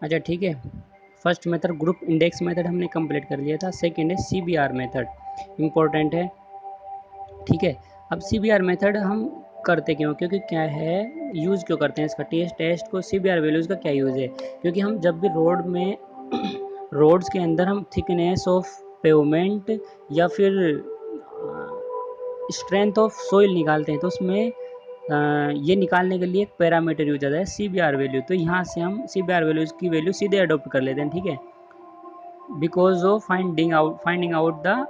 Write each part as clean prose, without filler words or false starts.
अच्छा ठीक है, first method group index method हमने कंप्लीट कर लिया था। सेकंड है CBR मेथड, इम्पोर्टेंट है। ठीक है, अब CBR मेथड हम करते क्यों, क्योंकि क्या है, यूज़ क्यों करते हैं इसका, टेस्ट को CBR वैल्यूज़ का क्या यूज़ है, क्योंकि हम जब भी रोड में रोड्स के अंदर हम थिकनेस ऑफ पेवमेंट या फिर स्ट्रेंथ ऑफ सोइल निकालते हैं, तो उसमें ये निकालने के लिए एक पैरामीटर यूज होता है CBR वैल्यू। तो यहाँ से हम CBR वैल्यूज की वैल्यू सीधे अडोप्ट कर लेते हैं। ठीक है, because of finding out the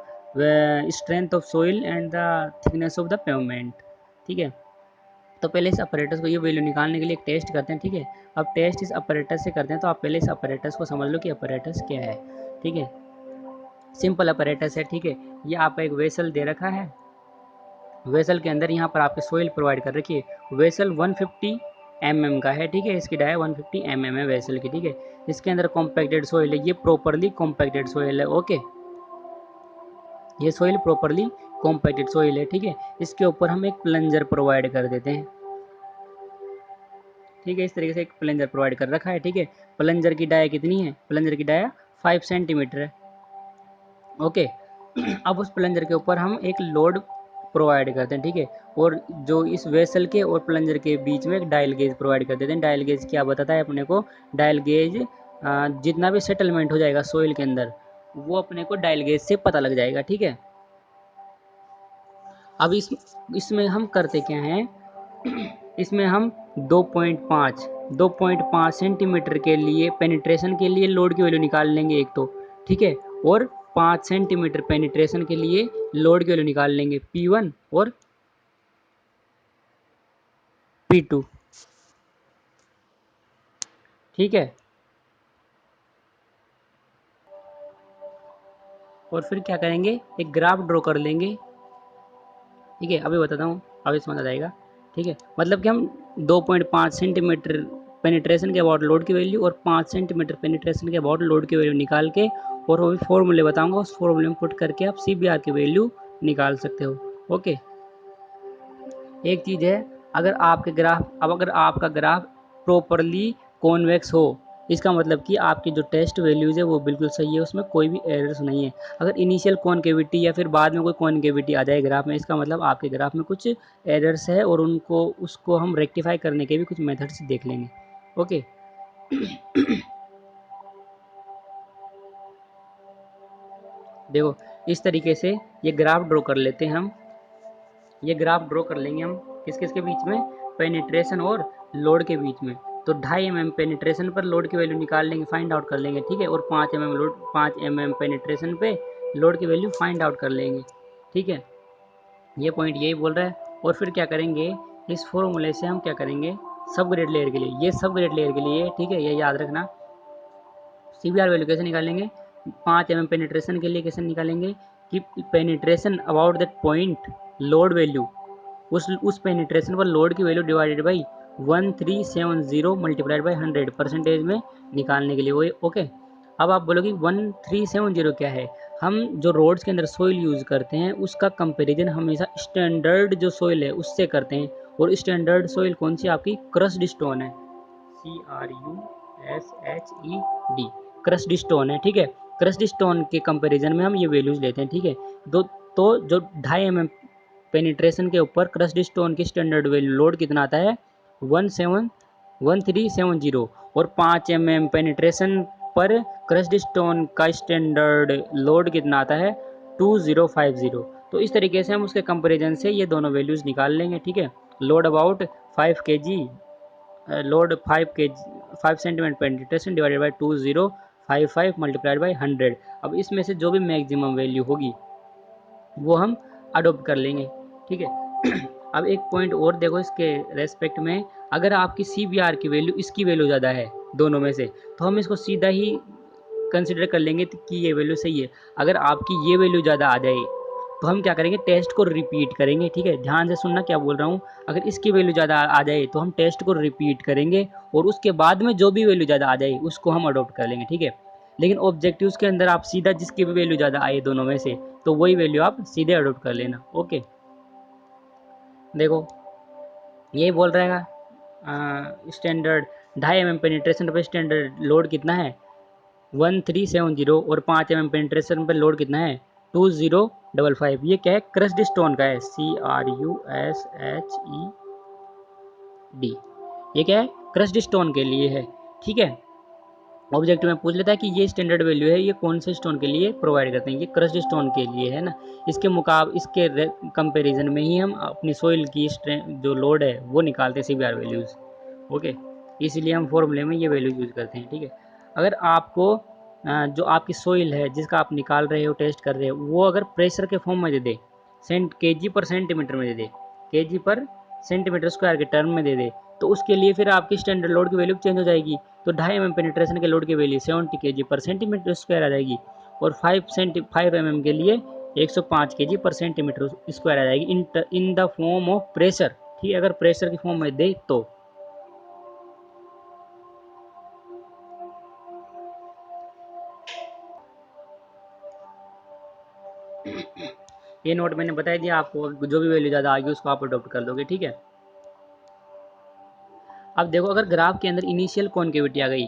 strength of soil and the thickness of the pavement. ठीक है, तो पहले इस अपरेटस को ये वैल्यू निकालने के लिए एक टेस्ट करते हैं। ठीक है, अब टेस्ट इस अपरेटस से करते हैं, तो आप पहले इस अपरेटस को समझ लो कि अपरेटस क्या है। ठीक है, सिंपल अपरेटस है। ठीक है, ये आपका एक वेसल दे रखा है, वेसल के अंदर यहाँ पर आपके सोइल प्रोवाइड कर रखी है। वेसल 150 mm का है। ठीक है, इसकी डाया 150 mm है वेसल की। ठीक है, इसके अंदर कॉम्पैक्टेड सोइल है, ये प्रॉपरली कॉम्पैक्टेड सोइल है। ओके, ये सोइल प्रॉपरली कॉम्पैक्टेड सोइल है। ठीक है, इसके ऊपर हम एक प्लंजर प्रोवाइड कर देते हैं। ठीक है, इस तरीके से एक प्लंजर प्रोवाइड कर रखा है। ठीक है, प्लंजर की डाया कितनी है, प्लंजर की डाया 5 सेंटीमीटर है। ओके, अब उस प्लंजर के ऊपर हम एक लोड प्रोवाइड करते हैं। ठीक है, और जो इस वेसल के और प्लंजर के बीच में एक डायल गेज प्रोवाइड कर देते हैं। डायल गेज क्या बताता है अपने को, डायल गेज जितना भी सेटलमेंट हो जाएगा सोइल के अंदर, वो अपने को डायल गेज से पता लग जाएगा। ठीक है, अब इसमें हम करते क्या हैं, इसमें हम 2.5 सेंटीमीटर के लिए पेनिट्रेशन के लिए लोड की वैल्यू निकाल लेंगे एक तो। ठीक है, और 5 सेंटीमीटर पेनिट्रेशन के लिए लोड की वैल्यू निकाल लेंगे P1 और P2। ठीक है, और फिर क्या करेंगे, एक ग्राफ ड्रॉ कर लेंगे। ठीक है, अभी बताता हूँ, अभी समझ आ जाएगा। ठीक है, मतलब कि हम 2.5 सेंटीमीटर पेनिट्रेशन के अबाउट लोड की वैल्यू और 5 सेंटीमीटर पेनिट्रेशन के अबाउट लोड की वैल्यू निकाल के, और वो भी फॉर्मूले बताऊंगा, उस फॉर्मूले में पुट करके आप CBR की वैल्यू निकाल सकते हो। ओके, एक चीज़ है, अगर आपका ग्राफ प्रॉपरली कॉन्वेक्स हो, इसका मतलब कि आपकी जो टेस्ट वैल्यूज़ है वो बिल्कुल सही है, उसमें कोई भी एरर्स नहीं है। अगर इनिशियल कॉनकेविटी या फिर बाद में कोई कॉनकेविटी आ जाए ग्राफ में, इसका मतलब आपके ग्राफ में कुछ एरर्स है, और उसको हम रेक्टिफाई करने के भी कुछ मेथड्स देख लेंगे। ओके, देखो इस तरीके से ये ग्राफ ड्रॉ कर लेते हैं हम, ये ग्राफ ड्रॉ कर लेंगे हम किस किस के बीच में, पेनिट्रेशन और लोड के बीच में। तो 2.5 mm पेनिट्रेशन पर लोड की वैल्यू निकाल लेंगे, फाइंड आउट कर लेंगे। ठीक है, और 5 mm पेनिट्रेशन पे लोड की वैल्यू फाइंड आउट कर लेंगे। ठीक है, ये पॉइंट यही बोल रहा है। और फिर क्या करेंगे, इस फॉर्मूले से हम क्या करेंगे, सब ग्रेड लेयर के लिए, ये सब ग्रेड लेयर के लिए। ठीक है, ये याद रखना, CBR वैल्यू कैसे निकालेंगे, 5 mm पेनिट्रेशन के लिए कैसे निकालेंगे, कि penetration about that point load value, उस पेनिट्रेशन पर लोड की value divided by 1370 multiplied by 100 percentage में निकालने के लिए वो। ओके, अब आप बोलोगे 1370 क्या है, हम जो रोड्स के अंदर सोइल यूज़ करते हैं उसका कंपैरिजन हमेशा स्टैंडर्ड जो सोइल है उससे करते हैं, और स्टैंडर्ड सोइल कौन सी, आपकी क्रस्ड स्टोन है, CRUSHED, क्रस्ड स्टोन है। ठीक है, क्रस्ड स्टोन के कंपैरिजन में हम ये वैल्यूज लेते हैं। ठीक है, दो तो जो 2.5 mm पेनिट्रेशन के ऊपर क्रस्ट स्टोन की स्टैंडर्ड वैल्यू लोड कितना आता है, 1370, और 5 mm पेनिट्रेशन पर क्रस्ट स्टोन का स्टैंडर्ड लोड कितना आता है, 2050। तो इस तरीके से हम उसके कंपेरिजन से ये दोनों वैल्यूज़ निकाल लेंगे। ठीक है, load about 5 kg, load 5 centimetre penetration divided by 2055 multiplied by 100। अब इसमें से जो भी मैक्सिमम वैल्यू होगी वो हम अडोप्ट कर लेंगे। ठीक है, अब एक पॉइंट और देखो इसके रेस्पेक्ट में, अगर आपकी CBR की वैल्यू इसकी वैल्यू ज़्यादा है दोनों में से, तो हम इसको सीधा ही कंसिडर कर लेंगे कि ये वैल्यू सही है। अगर आपकी ये वैल्यू ज़्यादा आ जाए तो हम क्या करेंगे, टेस्ट को रिपीट करेंगे। ठीक है, ध्यान से सुनना क्या बोल रहा हूँ, अगर इसकी वैल्यू ज़्यादा आ जाए तो हम टेस्ट को रिपीट करेंगे, और उसके बाद में जो भी वैल्यू ज़्यादा आ जाए उसको हम अडोप्ट कर लेंगे। ठीक है, लेकिन ऑब्जेक्टिव्स के अंदर आप सीधा जिसकी भी वैल्यू ज़्यादा आए दोनों में से, तो वही वैल्यू आप सीधे अडोप्ट कर लेना। ओके, देखो यही बोल रहा है स्टैंडर्ड 2.5 mm पेनिट्रेशन पर स्टैंडर्ड लोड कितना है 1370 और 5 mm पेनिट्रेशन पर लोड कितना है 2055। ये क्या है क्रस्ड स्टोन का है CRUSHED। ये क्या है क्रस्ड स्टोन के लिए है, ठीक है। ऑब्जेक्टिव में पूछ लेता है कि ये स्टैंडर्ड वैल्यू है ये कौन से स्टोन के लिए प्रोवाइड करते हैं, ये क्रस्ड स्टोन के लिए है ना। इसके कंपैरिजन में ही हम अपनी सोइल की जो लोड है वो निकालते हैं CBR वैल्यूज़, ओके। इसलिए हम फॉर्मूले में ये वैल्यू यूज़ करते हैं, ठीक है। अगर आपको जो आपकी सोइल है जिसका आप निकाल रहे हो टेस्ट कर रहे हो वो अगर प्रेशर के फॉर्म में दे दे, kg पर सेंटीमीटर में दे दे, kg पर सेंटीमीटर स्क्वायर के टर्म में दे दे, तो उसके लिए फिर आपकी स्टैंडर्ड लोड की वैल्यू चेंज हो जाएगी। तो 2.5 mm पेनिट्रेशन के लोड की वैल्यू 70 kg पर सेंटीमीटर स्क्वायर आ जाएगी और 5 mm के लिए 105 kg पर सेंटीमीटर स्क्वायर आ जाएगी in the form of pressure, ठीक है। अगर प्रेशर की फॉर्म में दे तो ये नोट मैंने बता दिया आपको, जो भी वैल्यू ज़्यादा आएगी उसको आप अडॉप्ट कर दोगे, ठीक है। अब देखो अगर ग्राफ के अंदर इनिशियल कॉन्केविटी आ गई,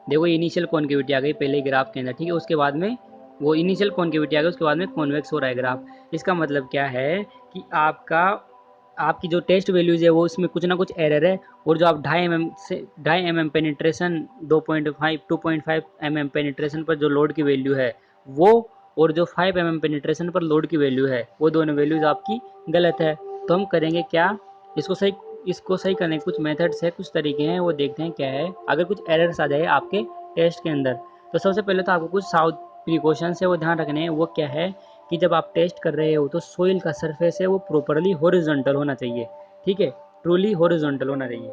देखो इनिशियल कॉन्केविटी आ गई पहले ग्राफ के अंदर, ठीक है। उसके बाद में वो इनिशियल कॉन्केविटी आ गई, उसके बाद में कॉन्वेक्स हो रहा है ग्राफ। इसका मतलब क्या है कि आपकी जो टेस्ट वैल्यूज है वो उसमें कुछ ना कुछ एरर है, और जो आप 2.5 mm पेनिट्रेशन 2.5 mm पेनिट्रेशन पर जो लोड की वैल्यू है वो, और जो 5 mm पेनिट्रेशन पर लोड की वैल्यू है वो दोनों वैल्यूज आपकी गलत है। तो हम करेंगे क्या, इसको सही इसको सही करने के कुछ मेथड्स है, कुछ तरीके हैं, वो देखते हैं क्या है। अगर कुछ एरर्स आ जाए आपके टेस्ट के अंदर तो सबसे पहले तो आपको कुछ साउथ प्रिकॉशंस है वो ध्यान रखने हैं। वो क्या है कि जब आप टेस्ट कर रहे हो तो सोइल का सरफेस है वो प्रॉपरली हॉरिजॉन्टल होना चाहिए, ठीक है, ट्रूली हॉरिजॉन्टल होना चाहिए।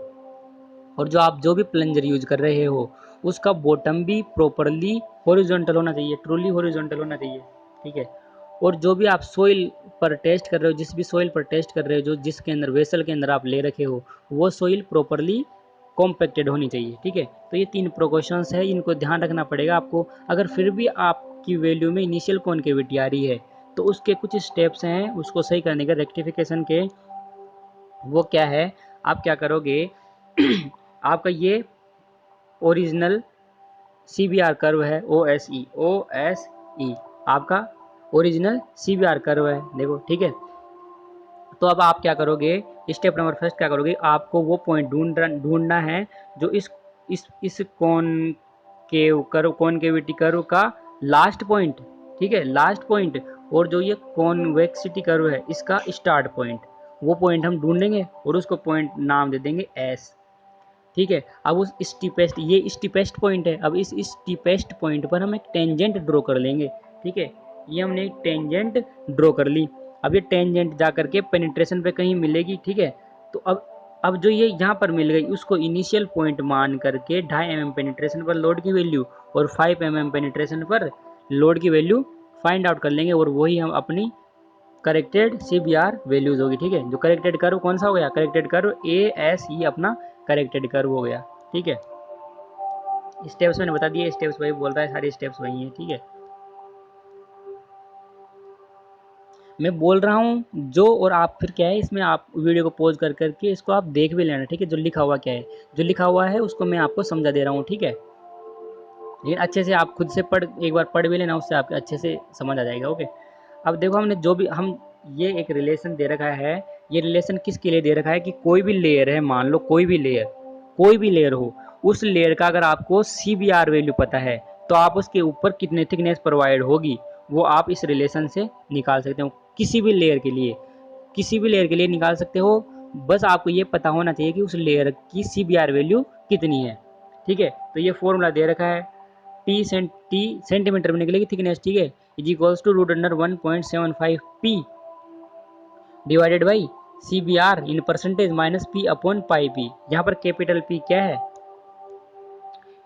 और जो भी प्लंजर यूज कर रहे हो उसका बॉटम भी प्रॉपरली हॉरिजॉन्टल होना चाहिए, ट्रूली हॉरिजॉन्टल होना चाहिए, ठीक है। और जो भी आप सोइल पर टेस्ट कर रहे हो, जिस भी सोइल पर टेस्ट कर रहे हो, जो जिसके अंदर वेसल के अंदर आप ले रखे हो वो सोइल प्रॉपरली कॉम्पैक्टेड होनी चाहिए, ठीक है। तो ये 3 प्रिकॉशंस है, इनको ध्यान रखना पड़ेगा आपको। अगर फिर भी आपकी वैल्यू में इनिशियल कॉन्केविटी आ रही है तो उसके कुछ स्टेप्स हैं उसको सही करने के, रेक्टिफिकेशन के। वो क्या है, आप क्या करोगे आपका ये ओरिजिनल CBR कर्व है, OSE आपका ओरिजिनल CBR कर्व है, देखो, ठीक है। तो अब आप क्या करोगे, स्टेप नंबर फर्स्ट क्या करोगे, आपको वो पॉइंट ढूंढना है जो इस कॉनकेविटी कर्व का लास्ट पॉइंट, ठीक है, लास्ट पॉइंट, और जो ये कॉन्वेक्सिटी कर्व है इसका स्टार्ट पॉइंट, वो पॉइंट हम ढूंढेंगे और उसको पॉइंट नाम दे देंगे S, ठीक है। अब उस स्टीपेस्ट पॉइंट है, अब इस स्टीपेस्ट पॉइंट पर हम एक टेंजेंट ड्रॉ कर लेंगे, ठीक है। ये हमने एक टेंजेंट ड्रॉ कर ली। अब ये टेंजेंट जा करके पेनिट्रेशन पे कहीं मिलेगी, ठीक है। तो अब जो ये यहाँ पर मिल गई उसको इनिशियल पॉइंट मान करके 2.5 mm पेनिट्रेशन पर लोड की वैल्यू और 5 mm पेनिट्रेशन पर लोड की वैल्यू फाइंड आउट कर लेंगे, और वही हम अपनी करेक्टेड CBR वैल्यूज होगी, ठीक है। जो करेक्टेड कर्व कौन सा हो गया, करेक्टेड कर्व ASE अपना करेक्टेड कर्व हो गया, ठीक है। स्टेप्स मैंने बता दिए, स्टेप्स वही बोल रहा है, सारे स्टेप्स वही हैं, ठीक है। मैं बोल रहा हूँ जो, और आप फिर क्या है इसमें आप वीडियो को पॉज कर करके इसको आप देख भी लेना, ठीक है। जो लिखा हुआ क्या है, जो लिखा हुआ है उसको मैं आपको समझा दे रहा हूँ, ठीक है। लेकिन अच्छे से आप खुद से एक बार पढ़ भी लेना, उससे आपके अच्छे से समझ आ जाएगा, ओके। अब देखो हमने जो भी हम ये एक रिलेशन दे रखा है, ये रिलेशन किसके लिए दे रखा है कि कोई भी लेयर है, मान लो कोई भी लेयर हो, उस लेयर का अगर आपको CBR वैल्यू पता है तो आप उसके ऊपर कितने थिकनेस प्रोवाइड होगी वो आप इस रिलेशन से निकाल सकते हो। किसी भी लेयर के लिए निकाल सकते हो, बस आपको ये पता होना चाहिए कि उस लेयर की CBR वैल्यू कितनी है, ठीक है। तो ये फॉर्मूला दे रखा है, टी सेंटीमीटर में निकलेगी थिकनेस, ठीक है, is equals to √1.75 p divided by CBR in percentage minus P upon pi P। यहाँ पर कैपिटल P क्या है,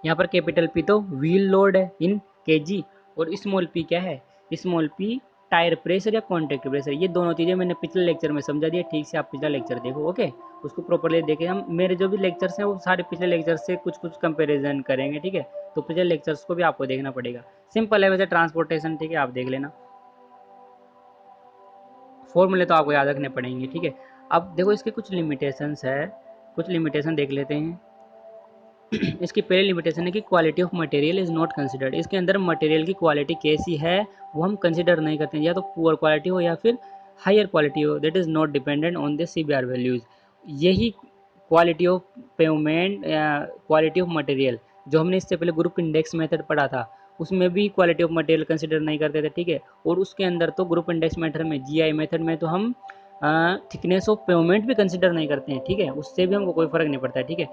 यहाँ पर कैपिटल P तो व्हील लोड है इन kg, और स्मॉल p क्या है, स्मॉल p टायर प्रेशर या कॉन्टैक्ट प्रेशर। ये दोनों चीज़ें मैंने पिछले लेक्चर में समझा दिया, ठीक से आप पिछला लेक्चर देखो, ओके। उसको प्रॉपरली देखें, हम मेरे जो भी लेक्चर्स हैं वो सारे पिछले लेक्चर से कुछ कुछ कंपेरिजन करेंगे, ठीक है। तो पिछले लेक्चर्स को भी आपको देखना पड़ेगा, सिंपल है वैसे ट्रांसपोर्टेशन, ठीक है, आप देख लेना। फॉर्मूले तो आपको याद रखने पड़ेंगे, ठीक है। अब देखो इसके कुछ लिमिटेशंस है, कुछ लिमिटेशन देख लेते हैं। इसकी पहली लिमिटेशन है कि quality of material is not considered. इसके अंदर मटेरियल की क्वालिटी कैसी है वो हम कंसिडर नहीं करते, या तो पुअर क्वालिटी हो या फिर हायर क्वालिटी हो, that is not dependent on the CBR values. यही क्वालिटी ऑफ पेमेंट या क्वालिटी ऑफ मटेरियल जो हमने इससे पहले ग्रुप इंडेक्स मेथड पढ़ा था, उसमें भी क्वालिटी ऑफ मटेरियल कंसिडर नहीं करते थे, ठीक है। और उसके अंदर तो ग्रुप इंडेक्स मेथड में, GI मेथड में तो हम थिकनेस ऑफ पेमेंट भी कंसिडर नहीं करते हैं, ठीक है, उससे भी हमको कोई फ़र्क नहीं पड़ता है, ठीक है।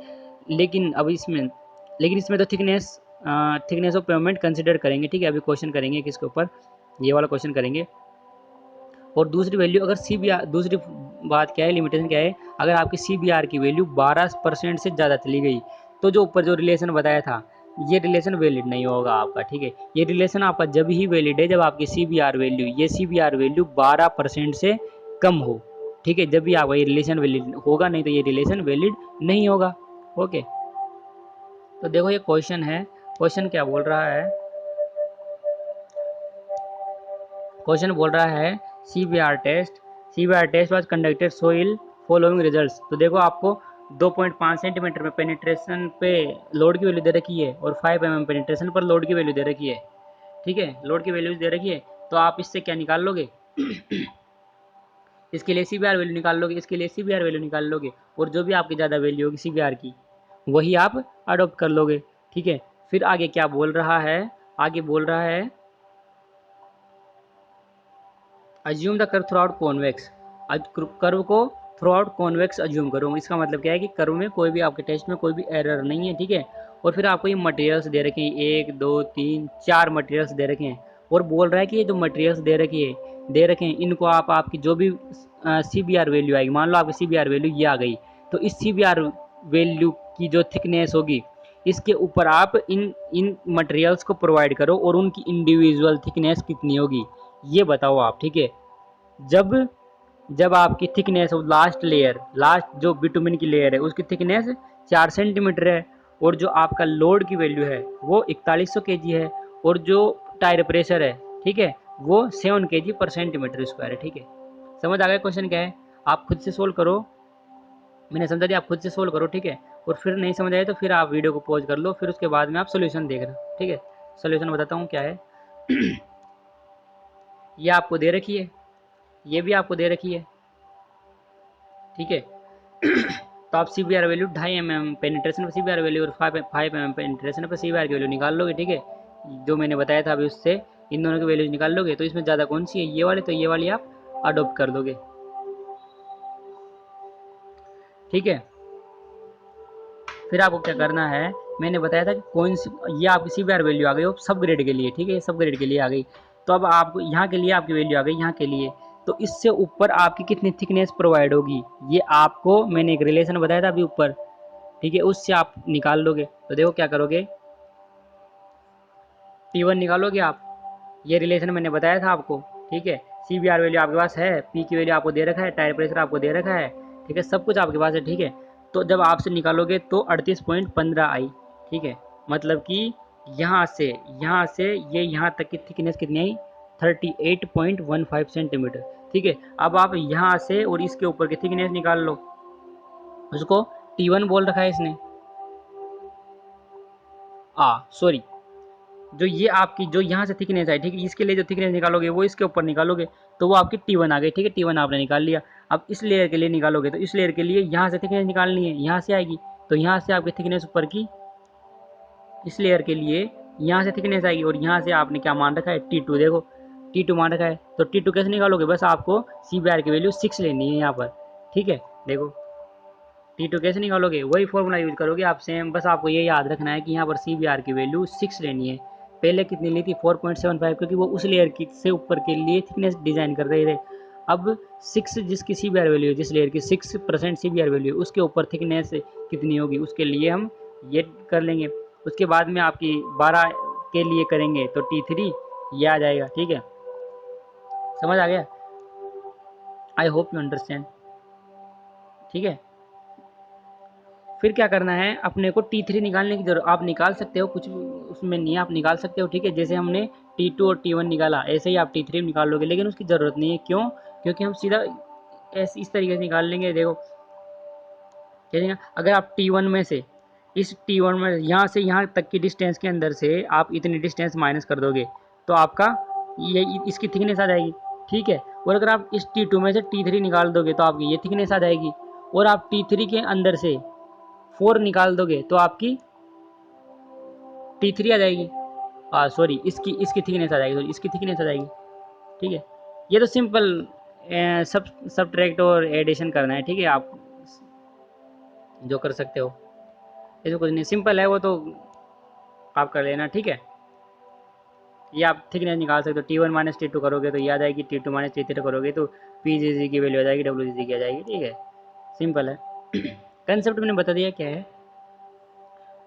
लेकिन इसमें तो थिकनेस ऑफ पेमेंट कंसिडर करेंगे, ठीक है। अभी क्वेश्चन करेंगे किसके ऊपर, ये वाला क्वेश्चन करेंगे। और दूसरी वैल्यू अगर CBR, दूसरी बात क्या है, लिमिटेशन क्या है, अगर आपकी CBR की वैल्यू 12% से ज़्यादा चली गई तो जो ऊपर जो रिलेशन बताया था ये रिलेशन वैलिड नहीं होगा आपका, ठीक है। ये रिलेशन आपका जब ही वैलिड है जब आपकी CBR वैल्यू 12% से कम हो, ठीक है। जब भी आपका ये रिलेशन वैलिड होगा, नहीं तो ये रिलेशन वैलिड नहीं होगा। ओके, तो देखो ये क्वेश्चन है, क्वेश्चन क्या बोल रहा है, क्वेश्चन बोल रहा है CBR test was conducted soil following results. तो देखो आपको 2.5 सेंटीमीटर में पेनिट्रेशन पे लोड की वैल्यू दे रखी है और 5 mm पेनिट्रेशन पर लोड की वैल्यू दे रखी है, ठीक है। लोड की वैल्यू दे रखी है, तो आप इससे क्या निकाल लोगे इसके लिए CBR वैल्यू निकाल लोगे, इसके लिए CBR वैल्यू निकाल लोगे, और जो भी आपकी ज़्यादा वैल्यू होगी CBR की वही आप अडोप्ट कर लोगे, ठीक है। फिर आगे क्या बोल रहा है, आगे बोल रहा है assume the curve through out convex. Curve को थ्रू आउट कॉन्वेक्स अज्यूम करो। इसका मतलब क्या है कि कर्व में कोई भी आपके टेस्ट में कोई भी एरर नहीं है, ठीक है। और फिर आपको ये मटेरियल्स दे रखे हैं, 1 2 3 4 मटेरियल्स दे रखे हैं, और बोल रहा है कि ये जो मटेरियल्स दे रखे हैं इनको आप आपकी जो भी CBR वैल्यू आएगी, मान लो आपकी CBR वैल्यू ये आ गई, तो इस CBR वैल्यू की जो थिकनेस होगी इसके ऊपर आप इन इन मटेरियल्स को प्रोवाइड करो और उनकी इंडिविजुअल थिकनेस कितनी होगी ये बताओ आप, ठीक है। जब जब आपकी थिकनेस लास्ट जो बिटुमिन की लेयर है उसकी थिकनेस 4 सेंटीमीटर है, और जो आपका लोड की वैल्यू है वो 4100 kg है, और जो टायर प्रेशर है, ठीक है, वो 7 kg पर सेंटीमीटर स्क्वायर है, ठीक है। समझ आ गया क्वेश्चन क्या है, आप खुद से सोल्व करो, मैंने समझा दिया, आप खुद से सोल्व करो, ठीक है। और फिर नहीं समझ आए तो फिर आप वीडियो को पॉज कर लो, फिर उसके बाद में आप सोल्यूशन देखना, ठीक है। सोल्यूशन बताता हूँ क्या है ये आपको दे रखी है, ये भी आपको दे रखी है, ठीक है। तो आप CBR वैल्यू 2.5 mm पेनिट्रेशन पर CBR वैल्यू और 5 mm पेनिट्रेशन पर CBR की वैल्यू निकाल लोगे, ठीक है। जो मैंने बताया था अभी उससे इन दोनों की वैल्यूज निकाल लोगे, तो इसमें ज़्यादा कौन सी है, ये वाली, तो ये वाली आप अडोप्ट कर दोगे, ठीक है। फिर आपको क्या करना है, मैंने बताया था कि कौन सी, ये आपकी CBR वैल्यू आ गई वो सब ग्रेड के लिए, ठीक है, सब ग्रेड के लिए आ गई। तो अब आपको यहाँ के लिए आपकी वैल्यू आ गई यहाँ के लिए, तो इससे ऊपर आपकी कितनी थिकनेस प्रोवाइड होगी ये आपको मैंने एक रिलेशन बताया था अभी ऊपर, ठीक है, उससे आप निकाल लोगे। तो देखो क्या करोगे, T1 निकालोगे आप, ये रिलेशन मैंने बताया था आपको, ठीक है। CBR वैल्यू आपके पास है, P की वैल्यू आपको दे रखा है, टायर प्रेशर आपको दे रखा है, ठीक है, सब कुछ आपके पास है, ठीक है। तो जब आपसे निकालोगे तो 38.15 आई, ठीक है। मतलब कि यहाँ से ये यहाँ तक की थिकनेस कितनी आई, 38.15 सेंटीमीटर, ठीक है। अब आप यहाँ से और इसके ऊपर की थिकनेस निकाल लो, उसको T1 बोल रखा है इसने, सॉरी, जो ये आपकी जो यहाँ से थिकनेस है, ठीक है, इसके लिए जो थिकनेस निकालोगे वो इसके ऊपर निकालोगे, तो वो आपकी T1 आ गई, ठीक है। T1 आपने निकाल लिया। अब इस लेयर के लिए निकालोगे तो इस लेयर के लिए यहाँ से थिकनेस निकालनी है, यहाँ से आएगी, तो यहाँ से आपकी थिकनेस ऊपर की, इस लेयर के लिए यहाँ से थिकनेस आएगी, और यहाँ से आपने क्या मान रखा है, T2, देखो T2 मान रखा है, तो T2 कैसे निकालोगे, बस आपको CBR की वैल्यू 6 लेनी है यहाँ पर, ठीक है। देखो T2 कैसे निकालोगे, वही फॉर्मूला यूज करोगे आप सेम, बस आपको ये याद रखना है कि यहाँ पर CBR की वैल्यू 6 लेनी है। पहले कितनी ली थी, 4.75, क्योंकि वो उस लेयर की से ऊपर के लिए थिकनेस डिजाइन कर रहे थे। अब 6 जिसकी CBR वैल्यू है, जिस लेयर की 6% CBR वैल्यू है, उसके ऊपर थिकनेस कितनी होगी उसके लिए हम ये कर लेंगे। उसके बाद में आपकी 12 के लिए करेंगे तो T3 ये आ जाएगा, ठीक है। समझ आ गया, आई होप यू अंडरस्टैंड, ठीक है। फिर क्या करना है, अपने को T3 निकालने की जरूरत, आप निकाल सकते हो, कुछ उसमें नहीं है, आप निकाल सकते हो, ठीक है। जैसे हमने T2 और T1 निकाला, ऐसे ही आप T3 निकाल लोगे, लेकिन उसकी ज़रूरत नहीं है, क्यों, क्योंकि हम सीधा ऐसे इस तरीके से निकाल लेंगे। देखो कैसे, अगर आप T1 में से इस T1 में यहाँ से यहाँ तक की डिस्टेंस के अंदर से आप इतनी डिस्टेंस माइनस कर दोगे तो आपका ये इसकी थिकनेस आ जाएगी, ठीक है। और अगर आप इस T2 में से T3 निकाल दोगे तो आपकी ये थिकनेस आ जाएगी, और आप T3 के अंदर से 4 निकाल दोगे तो आपकी T3 आ जाएगी, सॉरी इसकी इसकी थिकनेस आ जाएगी, सॉरी इसकी थिकनेस आ जाएगी, ठीक है। ये तो सिंपल सब सब्ट्रैक्ट और एडिशन करना है, ठीक है, आप जो कर सकते हो, ये तो कुछ नहीं, सिंपल है वो तो आप कर लेना, ठीक है। ये आप थिकनेस निकाल सकते हो, T1 माइनस T2 करोगे तो ये आ जाएगी, T2 माइनस T3 करोगे तो PGC की वैल्यू आ जाएगी, WGC की आ जाएगी, ठीक है, सिंपल है। कंसेप्ट मैंने बता दिया क्या है।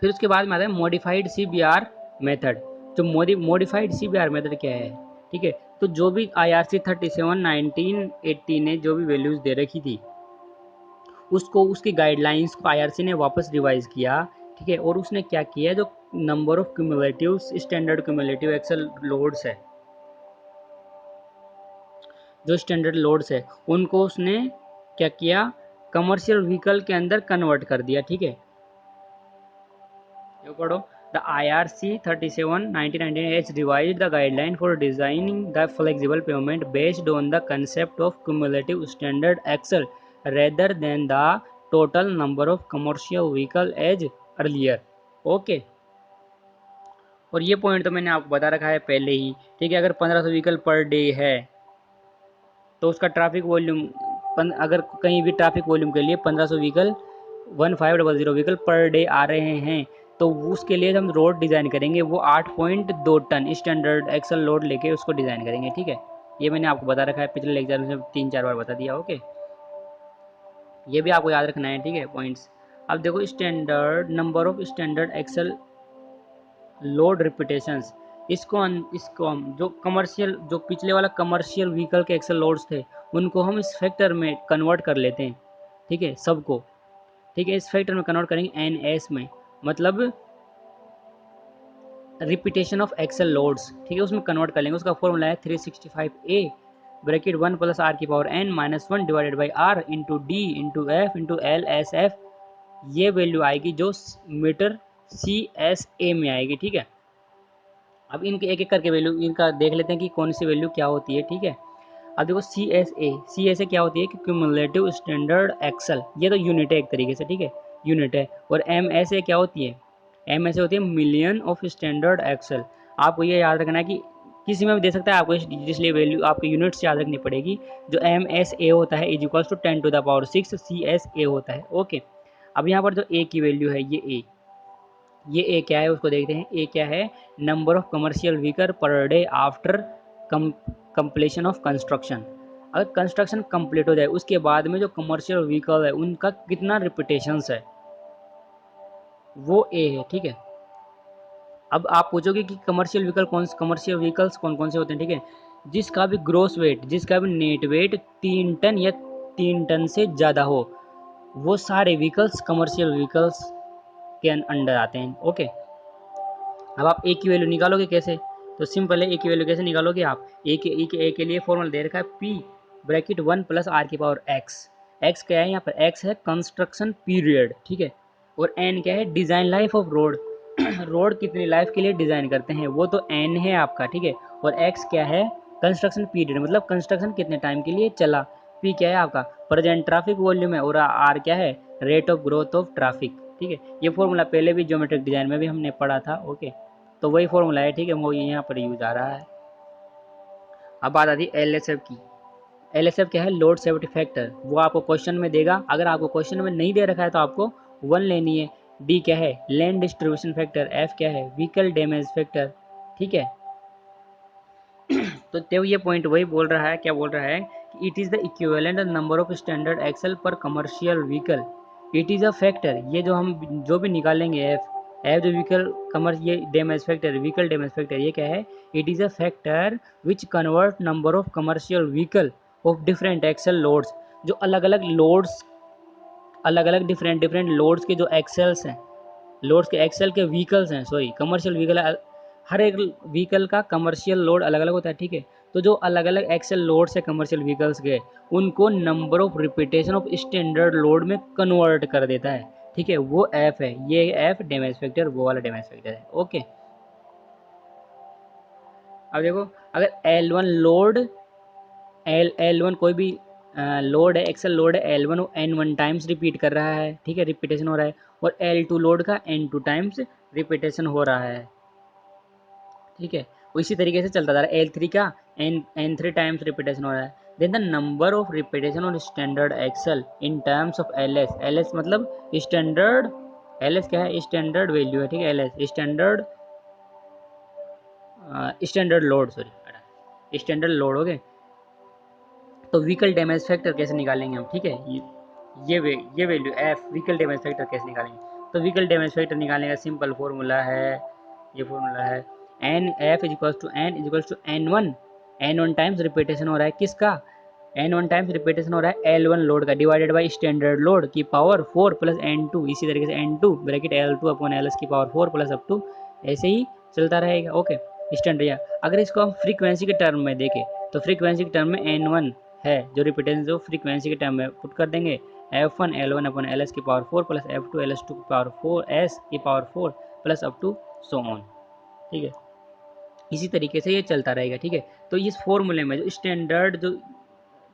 फिर उसके बाद में आता है मॉडिफाइड CBR मेथड। जो मॉडिफाइड CBR मेथड क्या है, ठीक है। तो जो भी IRC 37 1980 ने जो भी वैल्यूज़ दे रखी थी उसको, उसकी गाइडलाइंस को IRC ने वापस रिवाइज किया, ठीक है। और उसने क्या किया, जो number of cumulative standard cumulative axle loads है, जो स्टैंडर्ड लोड्स है उनको उसने क्या किया, कमर्शियल व्हीकल के अंदर कन्वर्ट कर दिया, ठीक है। ये पढ़ो, the IRC 37 1998 has revised the guideline for designing the flexible pavement based on the concept of cumulative standard axle rather than the total number of commercial vehicle as earlier. Okay, और ये point तो मैंने आपको बता रखा है पहले ही, ठीक है। अगर 1500 व्हीकल पर डे है तो उसका ट्रैफिक वॉल्यूम, अगर कहीं भी ट्रैफिक वॉल्यूम के लिए 1500 व्हीकल 1500 व्हीकल पर डे आ रहे हैं तो उसके लिए हम रोड डिज़ाइन करेंगे, वो 8.2 टन स्टैंडर्ड एक्सल लोड लेके उसको डिज़ाइन करेंगे, ठीक है। ये मैंने आपको बता रखा है पिछले लेक्चर में 3-4 बार बता दिया, ओके। ये भी आपको याद रखना है, ठीक है, पॉइंट्स। अब देखो, standard number of standard axle load repetitions, इसको हम जो कमर्शियल, जो पिछले वाला कमर्शियल व्हीकल के एक्सल लोड्स थे उनको हम इस फैक्टर में कन्वर्ट कर लेते हैं, ठीक है, सबको, ठीक है, इस फैक्टर में कन्वर्ट करेंगे NS में, मतलब रिपीटेशन ऑफ एक्सल लोड्स, ठीक है, उसमें कन्वर्ट कर लेंगे। उसका फॉर्मूला है 365A ब्रैकेट 1 प्लस R की power n minus 1 divided by R into D into F into LSF। ये वैल्यू आएगी जो मीटर CSA में आएगी, ठीक है। अब इनके एक एक करके वैल्यू इनका देख लेते हैं कि कौन सी वैल्यू क्या होती है, ठीक है। अब देखो CSA क्या होती है कि क्यूमुलेटिव स्टैंडर्ड एक्सल, ये तो यूनिट है एक तरीके से, ठीक है, यूनिट है। और MSA क्या होती है, MSA होती है मिलियन ऑफ स्टैंडर्ड एक्सल। आपको ये याद रखना है कि किसी में भी दे सकता है आपको, इसलिए वैल्यू आपको यूनिट्स याद रखनी पड़ेगी। जो MSA होता है इज टू 10⁻6 CSA होता है, ओके। अब यहाँ पर जो A की वैल्यू है, ये ए क्या है उसको देखते हैं। ए क्या है, number of commercial vehicle per day after completion of construction. अगर कंस्ट्रक्शन कंप्लीट हो जाए उसके बाद में जो कमर्शियल व्हीकल है उनका कितना रिपीटेशंस है, वो ए है, ठीक है। अब आप पूछोगे कि कमर्शियल व्हीकल्स कौन कौन से होते हैं, ठीक है। जिसका भी ग्रोस वेट, जिसका भी नेट वेट 3 टन या 3 टन से ज़्यादा हो, वो सारे व्हीकल्स कमर्शियल व्हीकल्स के अंडर आते हैं, ओके। अब आप ए की वैल्यू निकालोगे कैसे, तो सिंपल है, ए की वैल्यू कैसे निकालोगे आप, ए के लिए फॉर्मूला दे रखा है P ब्रैकेट 1 प्लस R की पावर एक्स क्या है, यहाँ पर एक्स है कंस्ट्रक्शन पीरियड, ठीक है। और एन क्या है, design life of road road कितनी लाइफ के लिए डिज़ाइन करते हैं, वो तो एन है आपका, ठीक है। और एक्स क्या है, कंस्ट्रक्शन पीरियड, मतलब कंस्ट्रक्शन कितने टाइम के लिए चला। पी क्या है आपका प्रेजेंट ट्रैफिक वॉल्यूम है, और आर क्या है, rate of growth of traffic, ठीक है। ये फॉर्मूला पहले भी ज्योमेट्रिक डिज़ाइन में भी हमने पढ़ा था, ओके। तो वही फॉर्मूला है, ठीक है, वो यहाँ पर यूज आ रहा है। अब बात आती है LSF की। LSF क्या है, लोड सेफ्टी फैक्टर, वो आपको क्वेश्चन में देगा। अगर आपको क्वेश्चन में नहीं दे रखा है तो आपको 1 लेनी है। D क्या है, लैंड डिस्ट्रीब्यूशन फैक्टर। F क्या है, व्हीकल डैमेज फैक्टर, ठीक है। तो ये पॉइंट वही बोल रहा है, क्या बोल रहा है कि it is the equivalent number of standard axle per commercial vehicle. It is a factor, ये जो हम जो भी निकालेंगे एफ जो व्हीकल ये damage factor, vehicle damage factor, ये क्या है, it is a factor which convert number of commercial vehicle of different axle loads. जो अलग अलग लोड्स, अलग अलग डिफरेंट लोड्स के जो एक्सेल्स हैं, लोड्स के एक्सेल के व्हीकल्स हैं, सॉरी कमर्शियल व्हीकल, हर एक व्हीकल का कमर्शियल लोड अलग अलग होता है, ठीक है। तो जो अलग अलग एक्सेल लोड्स है कमर्शियल व्हीकल्स के, उनको number of repetition of standard load में कन्वर्ट कर देता है, ठीक है, वो एफ है, ये एफ डैमेज फैक्टर, वो वाला डैमेज फैक्टर है। ओके, अब देखो अगर L1 लोड L1 कोई भी लोड है, एक्सेल लोड है L1 वो N1 टाइम्स रिपीट कर रहा है, ठीक है, रिपीटेशन हो रहा है, और L2 लोड का N2 टाइम्स रिपीटेशन हो रहा है, ठीक है। वो इसी तरीके से चलता जा रहा है, L3 का N3 टाइम्स रिपीटेशन हो रहा है। Then the number of repetition on standard axle in terms of L S मतलब स्टैंडर्ड, एल क्या है, स्टैंडर्ड वैल्यू है, ठीक है, L standard standard load, sorry standard load, हो गए। तो व्हीकल डैमेज फैक्टर कैसे निकालेंगे हम, ठीक है, ये value F vehicle damage factor कैसे निकालेंगे। तो व्हीकल डैमेज फैक्टर निकालने का सिंपल फॉर्मूला है, ये फॉर्मूला है N F is equal to N one times repetition हो रहा है किसका, N1 टाइम्स रिपीटेशन हो रहा है L1 लोड का डिवाइडेड बाई स्टैंडर्ड लोड की पावर 4 प्लस N2, इसी तरीके से N2 bracket L2 upon LS की पावर 4 प्लस अप टू ऐसे ही चलता रहेगा। Okay, standard. या अगर इसको हम फ्रीक्वेंसी के टर्म में देखें तो फ्रीक्वेंसी के टर्म में N1 है जो रिपीटेशन जो फ्रीक्वेंसी के टर्म में पुट कर देंगे F1 L1 अपॉन LS की पावर 4 प्लस F2 LS2 की पावर 4 S की power 4 plus up to so on, ठीक है, इसी तरीके से ये चलता रहेगा, ठीक है। तो इस फॉर्मूले में जो स्टैंडर्ड जो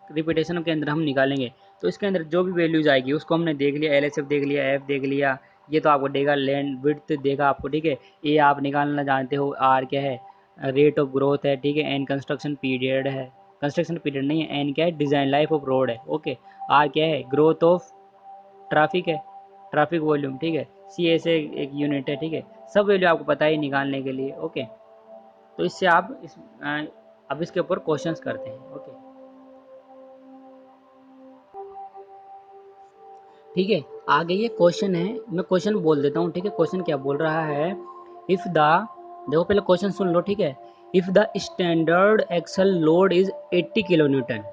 रिपीटेशन के अंदर हम निकालेंगे तो इसके अंदर जो भी वैल्यूज आएगी उसको हमने देख लिया, एल देख लिया, एफ देख लिया, ये तो आपको देगा, लैंड विड्थ देगा आपको, ठीक है। ए आप निकालना जानते हो, आर क्या है, रेट ऑफ ग्रोथ है, ठीक है, एन कंस्ट्रक्शन पीरियड है, कंस्ट्रक्शन पीरियड नहीं है, एन क्या है, डिज़ाइन लाइफ ऑफ रोड है, ओके। आर क्या है, ग्रोथ ऑफ ट्रैफिक है, ट्रैफिक वॉल्यूम, ठीक है। सी एस एक यूनिट है, ठीक है। सब वैल्यू आपको पता है निकालने के लिए, ओके। तो इससे आप अब इसके ऊपर क्वेश्चंस करते हैं, ओके, ठीक है। आगे ये क्वेश्चन है, मैं क्वेश्चन बोल देता हूँ, ठीक है। क्वेश्चन क्या बोल रहा है, इफ द, देखो पहले क्वेश्चन सुन लो, ठीक है। If the standard axle load is 80 kilo newton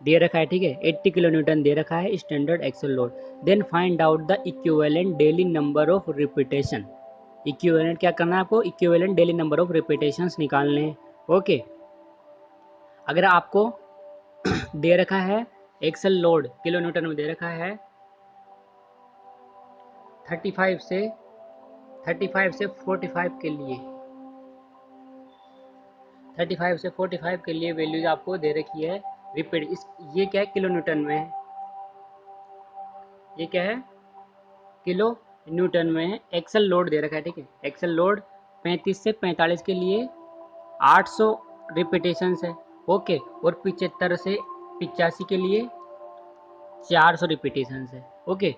दे रखा है, ठीक है, 80 किलो न्यूटन दे रखा है standard axle load, then find out the equivalent daily number of repetition. Equivalent क्या करना है आपको, equivalent daily number of repetitions निकालने हैं, ओके। अगर आपको दे रखा है एक्सल लोड किलो न्यूटन में दे रखा है 35 से 45 के लिए, 35 से 45 के लिए वैल्यूज आपको दे रखी है रिपीट, इस ये क्या है, किलो न्यूटन में है, ये क्या है, किलो न्यूटन में है। एक्सल लोड दे रखा है, ठीक है, एक्सल लोड 35 से 45 के लिए 800 रिपीटेशंस है, ओके, और 75 से 85 के लिए 400 रिपीटेशंस है, ओके।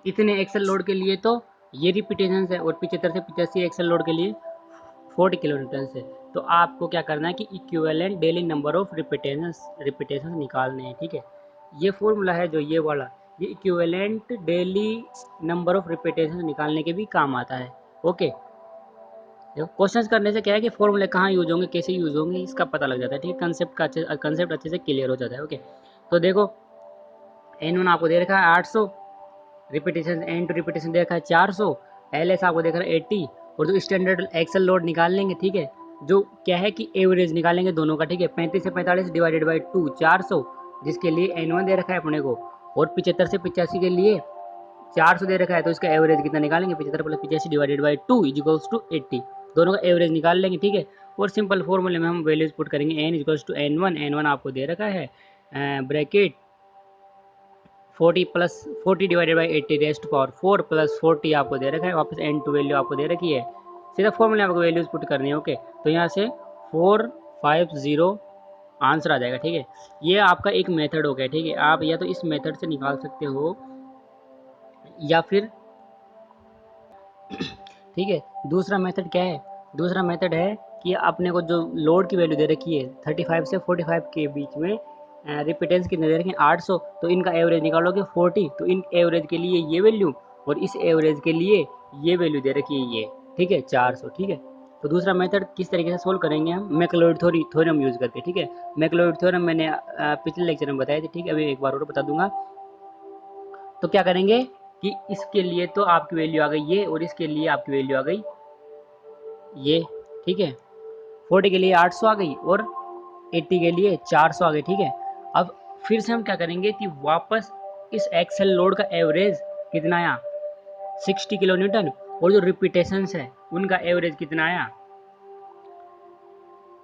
इतने एक्सल लोड के लिए तो ये रिपीटेशंस है, और 75 से 85 एक्सल लोड के लिए 40 किलो न्यूटन से। तो आपको क्या करना है कि equivalent daily number of repetitions निकालने हैं, ठीक है। ये फॉर्मूला है जो ये वाला, ये equivalent daily number of repetitions निकालने के भी काम आता है, ओके। देखो क्वेश्चंस करने से क्या है कि फॉर्मूले कहाँ यूज होंगे, कैसे यूज होंगे, इसका पता लग जाता है, ठीक है, कंसेप्ट अच्छे से क्लियर हो जाता है, ओके। तो देखो N1 आपको दे रखा है 800 रिपीटेशन, N2 रिपीटेशन दे रखा है 400, LS आपको देख रहा है 80, और जो स्टैंडर्ड एक्सल लोड निकाल लेंगे, ठीक है, जो क्या है कि एवरेज निकालेंगे दोनों का, ठीक है, 35 से 45 डिवाइडेड बाई 2 400, जिसके लिए N1 दे रखा है अपने को, और 75 से 85 के लिए 400 दे रखा है, तो इसका एवरेज कितना निकालेंगे, 75 plus 85 divided by 2 is equals to 80, दोनों का एवरेज निकाल लेंगे, ठीक है। और सिंपल फॉर्मूले में हम वैल्यूज पुट करेंगे, n इक्वल्स टू N1 आपको दे रखा है bracket 40 plus 40 divided by 80 rest power 4 plus 40 आपको दे रखा है, वापस N2 वैल्यू आपको दे रखी है, सीधा फॉर्मूले आपको वैल्यूज पुट करनी है, ओके। तो यहाँ से 450 आंसर आ जाएगा, ठीक है। ये आपका एक मेथड हो गया, ठीक है, आप या तो इस मेथड से निकाल सकते हो या फिर ठीक है, दूसरा मेथड क्या है, दूसरा मेथड है कि अपने को जो लोड की वैल्यू दे रखी है 35 से 45 के बीच में रिपीटेंस कितने दे रखे हैं 800, तो इनका एवरेज निकालोगे 40, तो इन एवरेज के लिए ये वैल्यू और इस एवरेज के लिए ये वैल्यू दे रखी है ये, ठीक है, 400, ठीक है। तो दूसरा मेथड किस तरीके से सोल्व करेंगे हम, मैक्लोइड थ्योरम यूज करके, ठीक है। मैक्लोइड थ्योरम मैंने पिछले लेक्चर में बताया था, ठीक है, अभी एक बार और बता दूंगा। तो क्या करेंगे कि इसके लिए तो आपकी वैल्यू आ गई ये, और इसके लिए आपकी वैल्यू आ गई ये, ठीक है, 40 के लिए 800 आ गई और 80 के लिए 400 आ गई, ठीक है। अब फिर से हम क्या करेंगे कि वापस इस एक्सेल लोड का एवरेज कितना आया 60 किलो न्यूटन, और जो रिपीटेशंस है उनका एवरेज कितना आया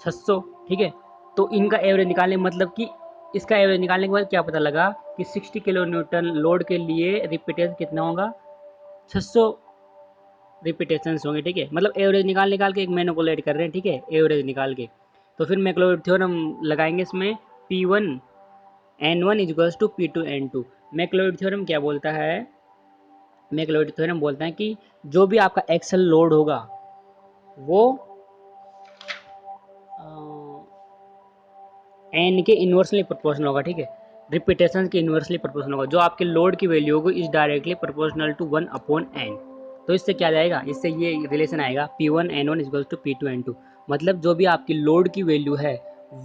600। ठीक है, तो इनका एवरेज निकालने मतलब कि इसका एवरेज निकालने के बाद क्या पता लगा कि 60 किलो न्यूटन लोड के लिए रिपीटेशन कितना होगा 600 रिपीटेशंस होंगे। ठीक है, मतलब एवरेज निकाल के एक मैनिपुलेट कर रहे हैं। ठीक है, एवरेज निकाल के, तो फिर मैक्लॉरिड थ्योरम लगाएंगे इसमें P1 N1 equals to P2 N2। मैक्लॉरिड theorem क्या बोलता है, मैक्लॉरिड थ्योरम बोलता है कि जो भी आपका एक्सेल लोड होगा वो एन के इन्वर्सली प्रोपोर्शनल होगा। ठीक है, रिपीटेशन के इन्वर्सली प्रोपोर्शनल होगा। जो आपके लोड की वैल्यू होगी is directly proportional to 1/n। तो इससे क्या जाएगा, इससे ये रिलेशन आएगा P1 N1 equals to P2 N2। मतलब जो भी आपकी लोड की वैल्यू है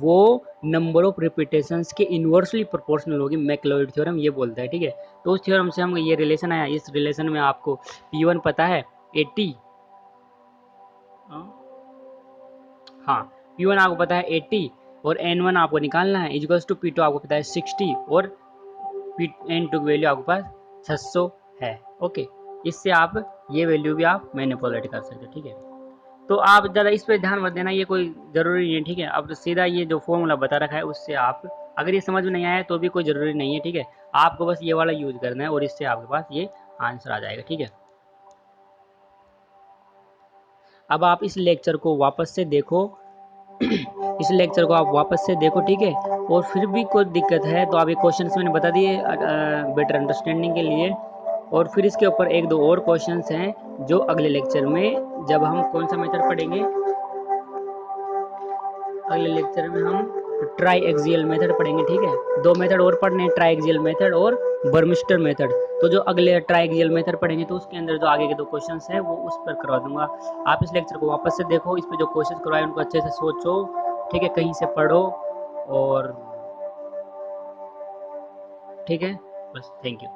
वो नंबर ऑफ रिपीटेशंस के इन्वर्सली प्रोपोर्शनल होगी। मैक्लॉरिड थ्योरम ये बोलता है। ठीक है, तो उस थ्योरम से हम ये रिलेशन आया। इस रिलेशन में आपको P1 पता है 80, हाँ P1 आपको पता है 80 और N1 आपको निकालना है इक्वल्स टू P2 आपको पता है 60 और N2 की वैल्यू आपके पास 600 है। ओके, इससे आप ये वैल्यू भी आप मैनिपुलेट कर सकते हो। ठीक है, तो आप ज़्यादा इस पे ध्यान मत देना, ये कोई ज़रूरी नहीं है। ठीक है, अब सीधा ये जो फॉर्मूला बता रखा है उससे आप, अगर ये समझ में नहीं आया तो भी कोई ज़रूरी नहीं है। ठीक है, आपको बस ये वाला यूज़ करना है और इससे आपके पास ये आंसर आ जाएगा। ठीक है, अब आप इस लेक्चर को वापस से देखो इस लेक्चर को आप वापस से देखो। ठीक है, और फिर भी कोई दिक्कत है तो आप ये क्वेश्चंस मैंने बता दिए बेटर अंडरस्टैंडिंग के लिए, और फिर इसके ऊपर एक दो और क्वेश्चंस हैं जो अगले लेक्चर में, जब हम कौन सा मेथड पढ़ेंगे, अगले लेक्चर में हम ट्राई एक्सियल मेथड पढ़ेंगे। ठीक है, दो मेथड और पढ़ने हैं, ट्राई एक्सियल मेथड और बर्मिस्टर मेथड। तो जो अगले ट्राई एक्सियल मेथड पढ़ेंगे तो उसके अंदर जो आगे के दो क्वेश्चंस हैं वो उस पर करवा दूंगा। आप इस लेक्चर को वापस से देखो, इस पर जो क्वेश्चन करवाए उनको अच्छे से सोचो। ठीक है, कहीं से पढ़ो, और ठीक है, बस थैंक यू।